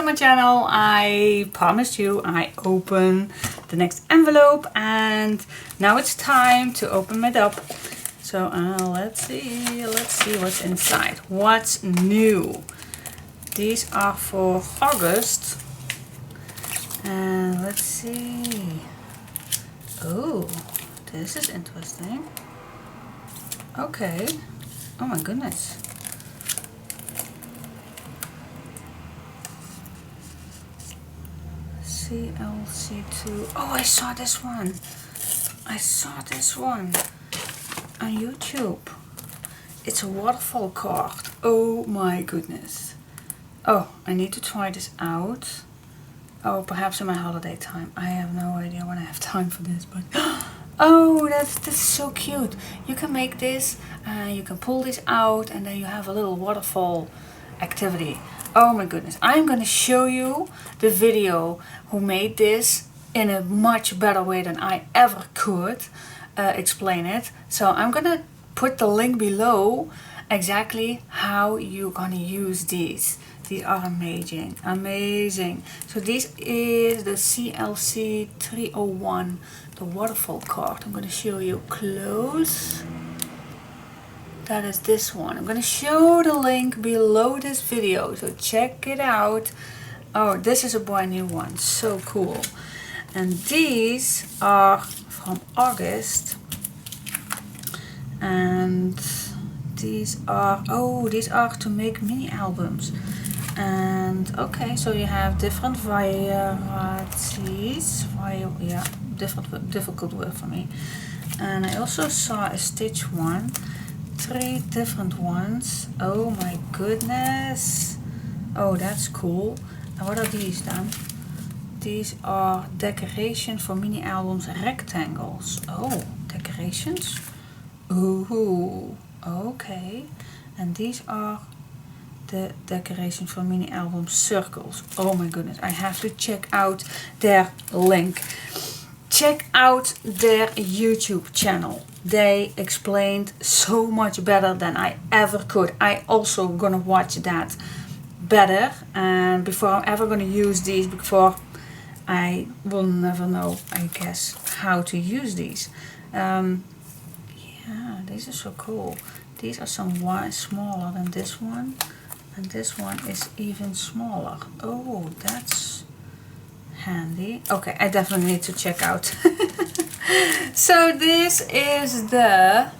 my channel. I promised you I open the next envelope and now it's time to open it up. So let's see what's inside. What's new? These are for August. And let's see. Oh, this is interesting. Okay. Oh my goodness. CLC2. Oh, I saw this one. I saw this one on YouTube. It's a waterfall card. Oh my goodness. Oh, I need to try this out. Oh, perhaps in my holiday time. I have no idea when I have time for this, but oh, that's so cute. You can make this, you can pull this out, and then you have a little waterfall activity. Oh my goodness. I'm going to show you the video who made this in a much better way than I ever could explain it. So I'm going to put the link below exactly how you're going to use these. These are amazing. Amazing. So this is the CLC 301, the waterfall card. I'm going to show you close. That is this one. I'm going to show the link below this video, so check it out. Oh, this is a brand new one. So cool. And these are from August. And these are, oh, these are to make mini albums. And okay, so you have different varieties. Yeah, difficult word for me. And I also saw a stitch one. 3 different ones. Oh my goodness. Oh, that's cool. And what are these then? These are decoration for mini albums rectangles. Oh, decorations? Ooh, okay. And these are the decoration for mini album circles. Oh my goodness, I have to check out their link. Check out their YouTube channel. They explained so much better than I ever could. I also gonna watch that better, and before I'm ever gonna use these, before I will never know, I guess, how to use these. Yeah, these are so cool. These are somewhat smaller than this one, and this one is even smaller. Oh, that's handy. Okay, I definitely need to check out. So this is the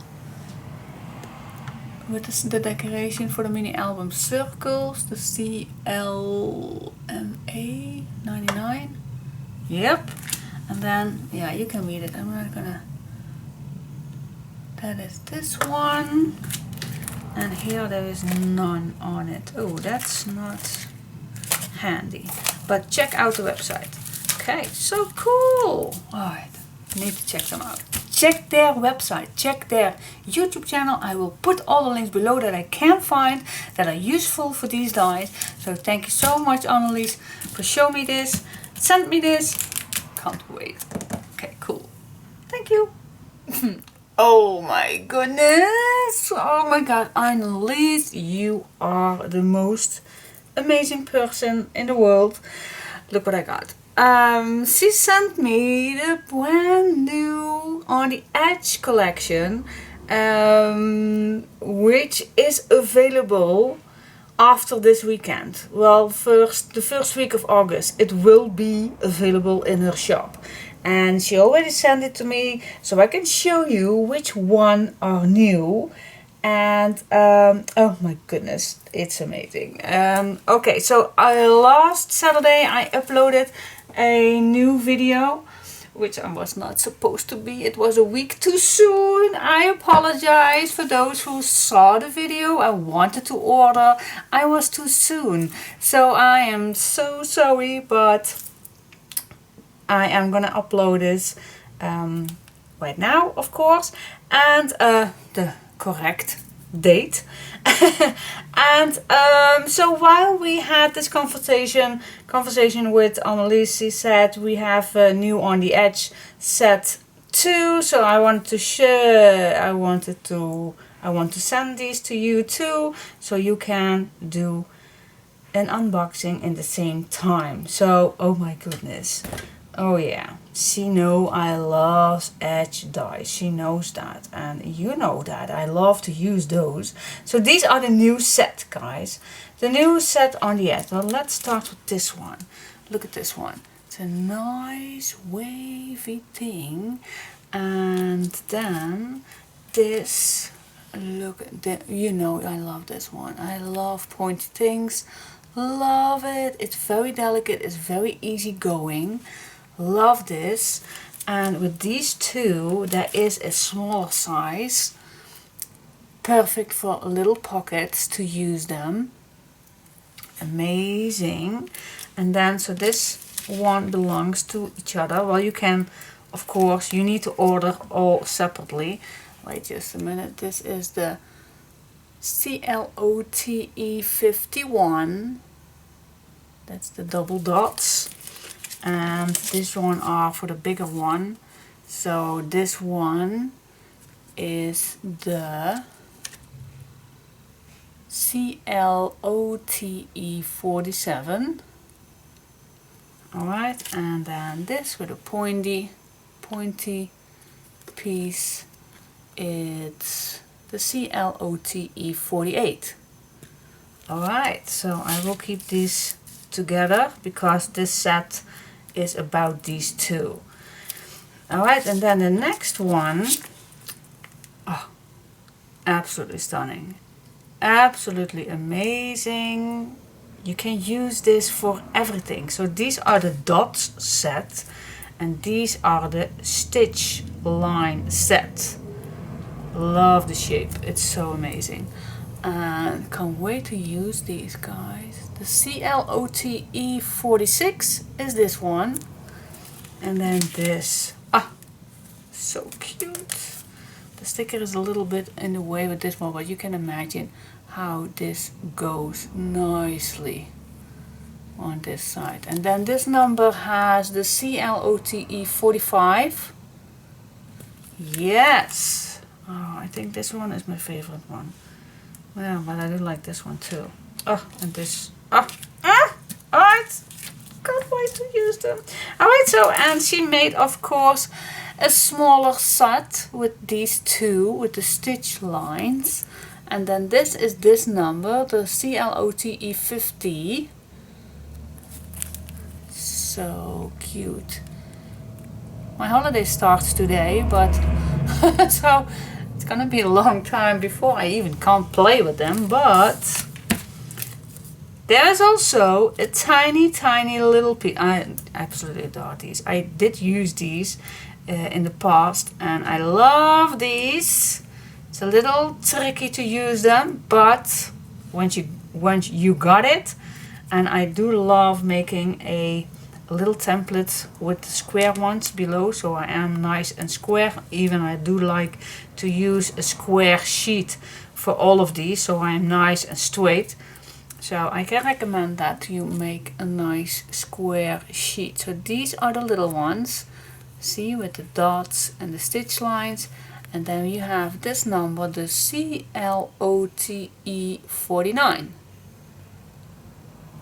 decoration for the mini album circles, the CLMA 99. Yep. And then, yeah, you can read it. I'm not gonna. That is this one. And here there is none on it. Oh, that's not handy. But check out the website. Okay, so cool. Alright, I need to check them out. Check their website, check their YouTube channel. I will put all the links below that I can find that are useful for these dies. So thank you so much, Annelies, for showing me this. Send me this. Can't wait. Okay, cool. Thank you. Oh my goodness. Oh my god, Annelies, you are the most amazing person in the world. Look what I got. She sent me the brand new On the Edge collection, which is available after this weekend. Well, the first week of August it will be available in her shop. And she already sent it to me so I can show you which one are new. And oh my goodness, it's amazing. Okay, so last Saturday I uploaded a new video, which I was not supposed to be. It was a week too soon. I apologize for those who saw the video and wanted to order. I was too soon, so I am so sorry, but I am gonna upload this right now, of course, and the correct date. And so while we had this conversation with Annelies, she said we have a new On the Edge set 2. So I want to share. I want to send these to you too, so you can do an unboxing in the same time. So, oh my goodness. Oh yeah, she knows I love edge dies. She knows that, and you know that I love to use those. So these are the new set, guys. The new set on the edge. Well, let's start with this one. Look at this one. It's a nice wavy thing, and then this. Look at that. You know I love this one. I love pointy things. Love it. It's very delicate. It's very easy going. Love this. And with these two, there is a smaller size, perfect for little pockets to use them. Amazing. And then so this one belongs to each other. Well, you can, of course, you need to order all separately. Wait just a minute. This is the CLOTE 51. That's the double dots. And this one are for the bigger one. So this one is the CLOTE 47. Alright, and then this with a pointy piece, it's the CLOTE 48. Alright, so I will keep these together because this set is about these two. Alright, and then the next one, oh, absolutely stunning, absolutely amazing. You can use this for everything. So these are the dots set, and these are the stitch line set. Love the shape, it's so amazing, and can't wait to use these, guys. The CLOTE 46 is this one, and then this, so cute. The sticker is a little bit in the way with this one, but you can imagine how this goes nicely on this side. And then this number has the CLOTE 45. Yes. Oh, I think this one is my favorite one. Yeah, but I do like this one too. Oh, and this. Alright. Can't wait to use them. Alright, so, and she made, of course, a smaller set with these two, with the stitch lines. And then this is this number, the CLOTE 50. So cute. My holiday starts today, but so it's gonna be a long time before I even can play with them. But there is also a tiny little piece. I absolutely adore these. I did use these in the past, and I love these. It's a little tricky to use them, but once you got it, and I do love making a little template with the square ones below, so I am nice and square. Even I do like to use a square sheet for all of these, so I am nice and straight. So I can recommend that you make a nice square sheet. So these are the little ones, see, with the dots and the stitch lines. And then you have this number, the CLOTE 49.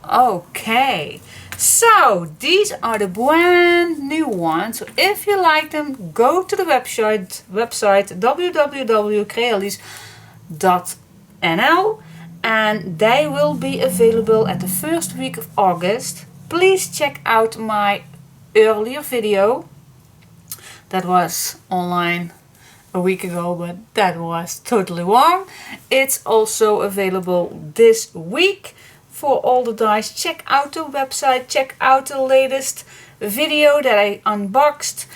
Okay, so these are the brand new ones. So if you like them, go to the website www.crealies.nl, and they will be available at the first week of August. Please check out my earlier video that was online a week ago, but that was totally wrong. It's also available this week for all the dies. Check out the website, check out the latest video that I unboxed.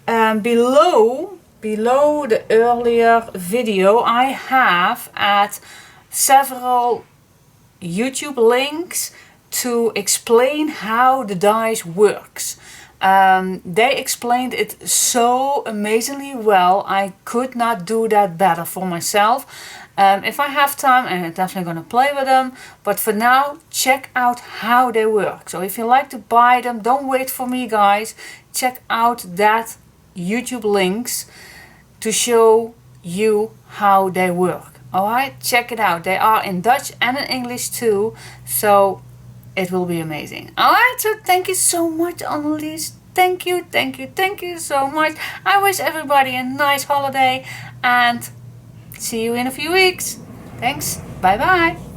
Below the earlier video I have at several YouTube links to explain how the dies works. They explained it so amazingly well. I could not do that better for myself. If I have time, I'm definitely going to play with them. But for now, check out how they work. So if you like to buy them, don't wait for me, guys. Check out that YouTube links to show you how they work. Alright, check it out. They are in Dutch and in English too. So it will be amazing. Alright, so thank you so much, Annelies. Thank you, thank you, thank you so much. I wish everybody a nice holiday and see you in a few weeks. Thanks. Bye bye.